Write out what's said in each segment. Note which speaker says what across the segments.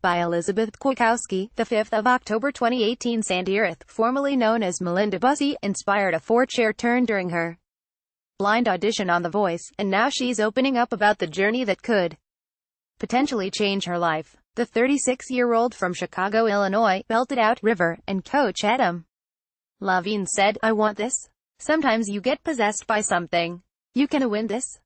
Speaker 1: by Elizabeth Kwiatkowski. The 5th of October 2018, SandyRedd, formerly known as Melinda Bussie, inspired a four-chair turn during her blind audition on The Voice, and now she's opening up about the journey that could potentially change her life. The 36-year-old from Chicago, Illinois, belted out "River," and coach Adam Levine said, "I want this. Sometimes you get possessed by something. You can win this.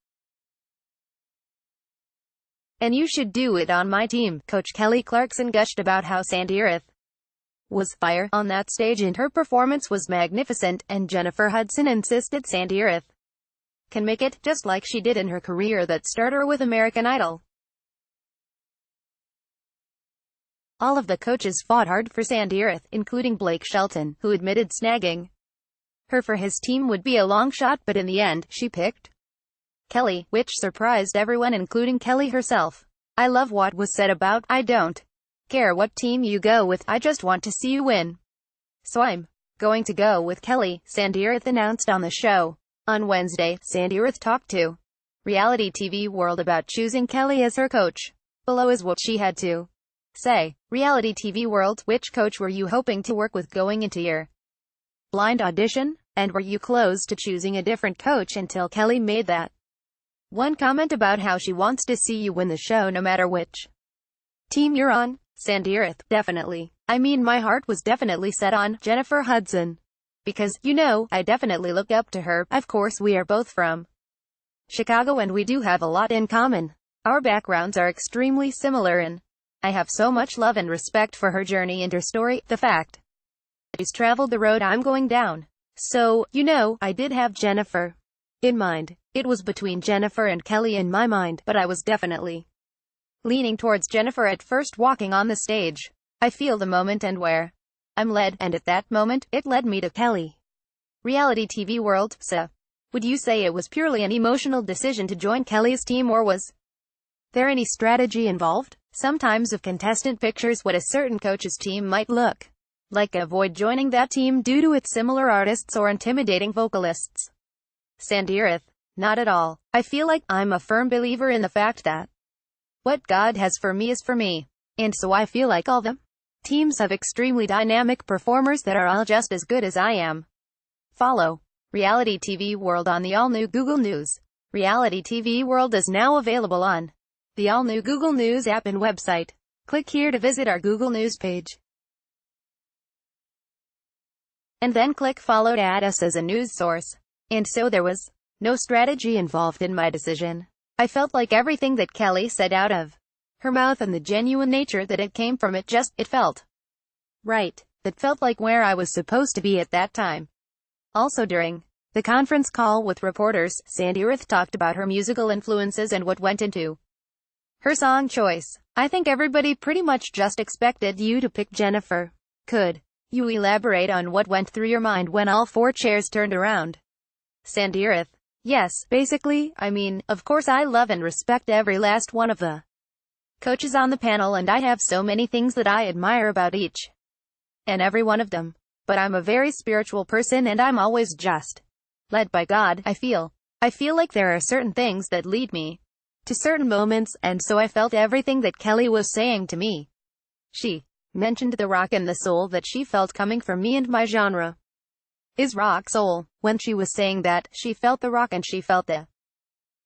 Speaker 1: And you should do it on my team." Coach Kelly Clarkson gushed about how SandyRedd was fire on that stage and her performance was magnificent, and Jennifer Hudson insisted SandyRedd can make it, just like she did in her career that started her with American Idol. All of the coaches fought hard for SandyRedd, including Blake Shelton, who admitted snagging her for his team would be a long shot, but in the end, she picked Kelly, which surprised everyone including Kelly herself. "I love what was said about, I don't care what team you go with, I just want to see you win. So I'm going to go with Kelly," SandyRedd announced on the show. On Wednesday, SandyRedd talked to Reality TV World about choosing Kelly as her coach. Below is what she had to say. Reality TV World: which coach were you hoping to work with going into your blind audition? And were you close to choosing a different coach until Kelly made that one comment about how she wants to see you win the show no matter which team you're on? SandyRedd: definitely. I mean, my heart was definitely set on Jennifer Hudson. Because, I definitely look up to her. Of course, we are both from Chicago and we do have a lot in common. Our backgrounds are extremely similar and I have so much love and respect for her journey and her story, the fact that she's traveled the road I'm going down. So, I did have Jennifer in mind. It was between Jennifer and Kelly in my mind, but I was definitely leaning towards Jennifer at first walking on the stage. I feel the moment and where I'm led, and at that moment, it led me to Kelly. Reality TV World: so, would you say it was purely an emotional decision to join Kelly's team, or was there any strategy involved? Sometimes if contestant pictures what a certain coach's team might look like, avoid joining that team due to its similar artists or intimidating vocalists. SandyRedd: not at all. I feel like I'm a firm believer in the fact that what God has for me is for me. And so I feel like all the teams have extremely dynamic performers that are all just as good as I am. Follow Reality TV World on the all-new Google News. Reality TV World is now available on the all-new Google News app and website. Click here to visit our Google News page. And then click follow to add us as a news source. And so there was no strategy involved in my decision. I felt like everything that Kelly said out of her mouth and the genuine nature that it came from, it felt right. That felt like where I was supposed to be at that time. Also during the conference call with reporters, SandyRedd talked about her musical influences and what went into her song choice. "I think everybody pretty much just expected you to pick Jennifer. Could you elaborate on what went through your mind when all four chairs turned around?" SandyRedd: yes, basically, I mean, of course I love and respect every last one of the coaches on the panel and I have so many things that I admire about each and every one of them. But I'm a very spiritual person and I'm always just led by God, I feel. I feel like there are certain things that lead me to certain moments, and so I felt everything that Kelly was saying to me. She mentioned the rock and the soul that she felt coming from me, and my genre is rock soul. When she was saying that, she felt the rock and she felt the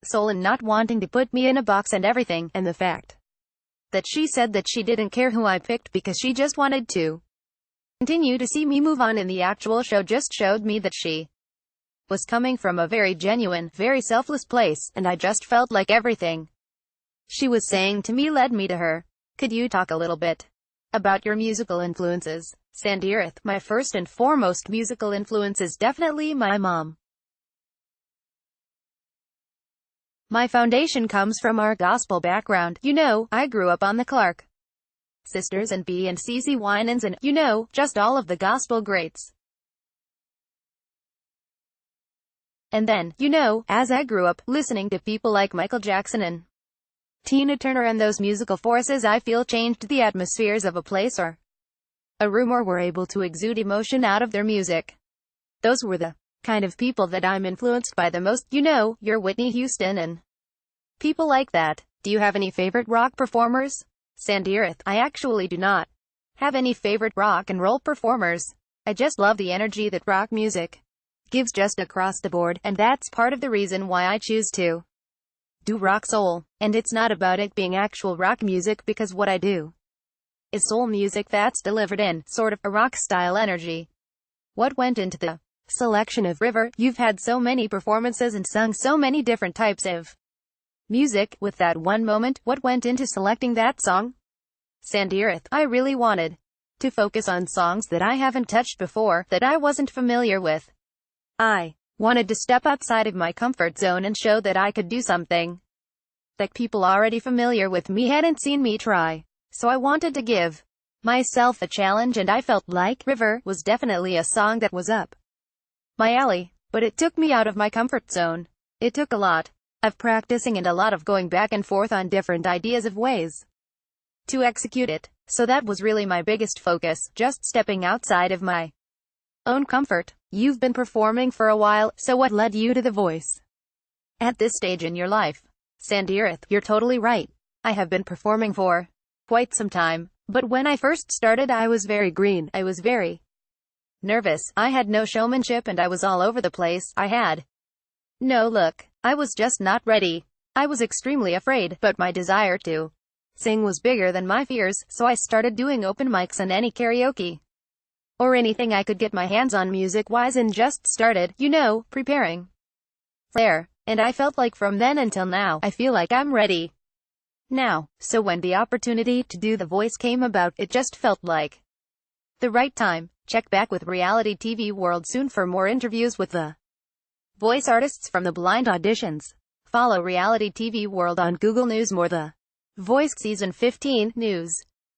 Speaker 1: soul and not wanting to put me in a box and everything, and the fact that she said that she didn't care who I picked because she just wanted to continue to see me move on in the actual show just showed me that she was coming from a very genuine, very selfless place, and I just felt like everything she was saying to me led me to her. Could you talk a little bit about your musical influences? SandyRedd: my first and foremost musical influence is definitely my mom. My foundation comes from our gospel background. I grew up on the Clark sisters and B and CeCe Winans and, just all of the gospel greats. And then, as I grew up, listening to people like Michael Jackson and Tina Turner, and those musical forces I feel changed the atmospheres of a place or a room, or were able to exude emotion out of their music. Those were the kind of people that I'm influenced by the most. Your Whitney Houston and people like that. Do you have any favorite rock performers? SandyRedd, I actually do not have any favorite rock and roll performers. I just love the energy that rock music gives just across the board, and that's part of the reason why I choose to do rock soul. And it's not about it being actual rock music, because what I do is soul music that's delivered in sort of a rock-style energy. What went into the selection of River? You've had so many performances and sung so many different types of music. With that one moment, what went into selecting that song? SandyRedd, I really wanted to focus on songs that I haven't touched before, that I wasn't familiar with. I wanted to step outside of my comfort zone and show that I could do something that people already familiar with me hadn't seen me try. So I wanted to give myself a challenge, and I felt like River was definitely a song that was up my alley. But it took me out of my comfort zone. It took a lot of practicing and a lot of going back and forth on different ideas of ways to execute it. So that was really my biggest focus, just stepping outside of my own comfort. You've been performing for a while, so what led you to the voice at this stage in your life? SandyRedd, you're totally right. I have been performing for quite some time, but when I first started I was very green. I was very nervous. I had no showmanship and I was all over the place. I had no look. I was just not ready. I was extremely afraid, but my desire to sing was bigger than my fears, so I started doing open mics and any karaoke or anything I could get my hands on music-wise, and just started, preparing there. And I felt like from then until now, I feel like I'm ready now. So when the opportunity to do The Voice came about, it just felt like the right time. Check back with reality TV world soon for more interviews with the voice artists from the Blind Auditions. Follow reality TV world on Google News. More The Voice Season 15 news.